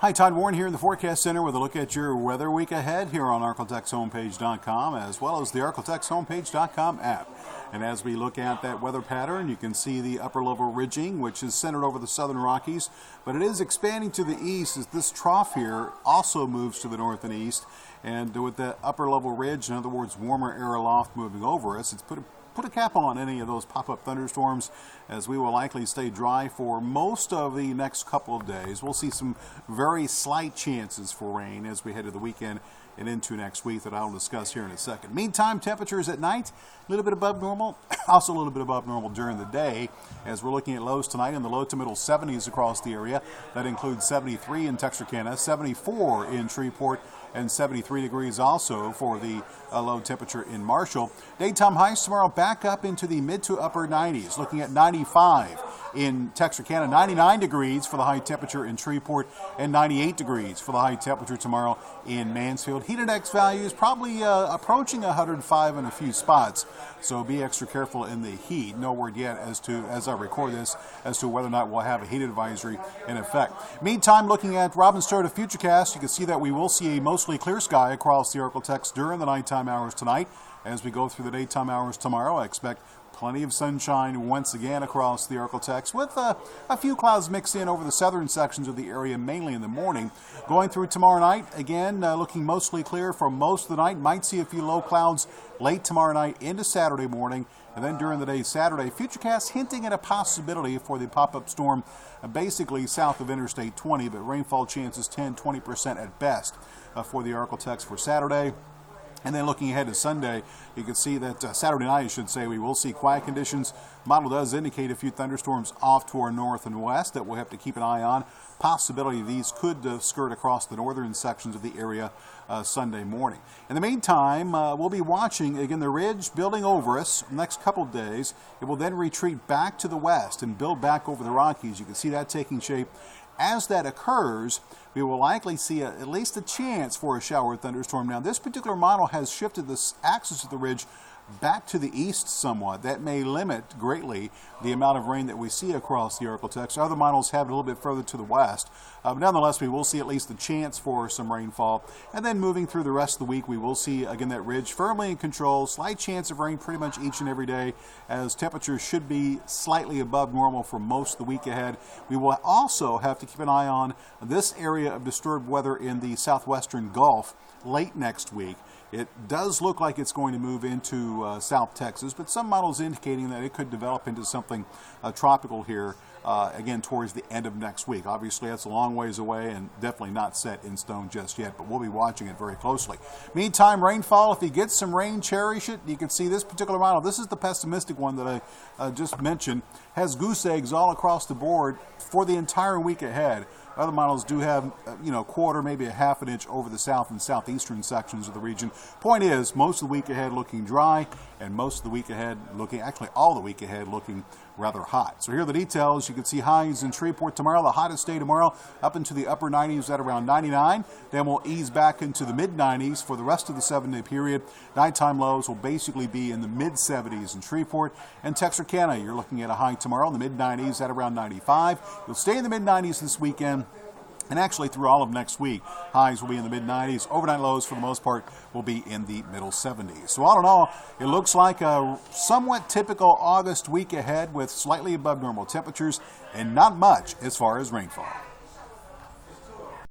Hi, Todd Warren here in the Forecast Center with a look at your weather week ahead here on ArkLaTexHomepage.com as well as the ArkLaTexHomepage.com app. And as we look at that weather pattern, you can see the upper level ridging, which is centered over the southern Rockies, but it is expanding to the east as this trough here also moves to the north and east. And with the upper level ridge, in other words, warmer air aloft moving over us, it's put a cap on any of those pop-up thunderstorms as we will likely stay dry for most of the next couple of days. We'll see some very slight chances for rain as we head to the weekend and into next week that I'll discuss here in a second. Meantime, temperatures at night, a little bit above normal, also a little bit above normal during the day as we're looking at lows tonight in the low to middle 70s across the area. That includes 73 in Texarkana, 74 in Shreveport, and 73 degrees also for the low temperature in Marshall. Daytime highs tomorrow back up into the mid to upper 90s, looking at 95 in Texarkana, 99 degrees for the high temperature in Shreveport, and 98 degrees for the high temperature tomorrow in Mansfield. Heat index values probably approaching 105 in a few spots, so be extra careful in the heat. No word yet as I record this, as to whether or not we'll have a heat advisory in effect. Meantime, looking at Robin's Toyota Futurecast, you can see that we will see a mostly clear sky across the ArkLaTex during the nighttime hours tonight. As we go through the daytime hours tomorrow, I expect plenty of sunshine once again across the ArkLaTex with a few clouds mixed in over the southern sections of the area, mainly in the morning. Going through tomorrow night, again, looking mostly clear for most of the night. Might see a few low clouds late tomorrow night into Saturday morning. And then during the day Saturday, Futurecast hinting at a possibility for the pop-up storm basically south of Interstate 20, but rainfall chances 10-20% at best for the ArkLaTex for Saturday. And then looking ahead to Sunday, you can see that Saturday night, I should say, we will see quiet conditions. Model does indicate a few thunderstorms off to our north and west that we'll have to keep an eye on. Possibility these could skirt across the northern sections of the area Sunday morning. In the meantime, we'll be watching, again, the ridge building over us next couple of days. It will then retreat back to the west and build back over the Rockies. You can see that taking shape. As that occurs, we will likely see at least a chance for a shower thunderstorm. Now, this particular model has shifted the axis of the ridge back to the east somewhat. That may limit greatly the amount of rain that we see across the ArkLaTex. Other models have it a little bit further to the west. But nonetheless, we will see at least a chance for some rainfall. And then moving through the rest of the week, we will see, again, that ridge firmly in control. Slight chance of rain pretty much each and every day, as temperatures should be slightly above normal for most of the week ahead. We will also have to keep an eye on this area of disturbed weather in the southwestern Gulf late next week. It does look like it's going to move into South Texas, but some models indicating that it could develop into something tropical here, again, towards the end of next week. Obviously, that's a long ways away and definitely not set in stone just yet, but we'll be watching it very closely. Meantime, rainfall, if you get some rain, cherish it. You can see this particular model. This is the pessimistic one that I just mentioned. Has goose eggs all across the board for the entire week ahead. Other models do have, quarter, maybe a half an inch over the south and southeastern sections of the region. Point is, most of the week ahead looking dry, and most of the week ahead looking, actually all the week ahead looking rather hot. So here are the details. You can see highs in Shreveport tomorrow, the hottest day tomorrow, up into the upper 90s at around 99. Then we'll ease back into the mid-90s for the rest of the 7-day period. Nighttime lows will basically be in the mid-70s in Shreveport. And Texarkana, you're looking at a high tomorrow in the mid-90s at around 95. You'll stay in the mid-90s this weekend. And actually through all of next week, highs will be in the mid-90s. Overnight lows, for the most part, will be in the middle 70s. So all in all, it looks like a somewhat typical August week ahead with slightly above normal temperatures and not much as far as rainfall.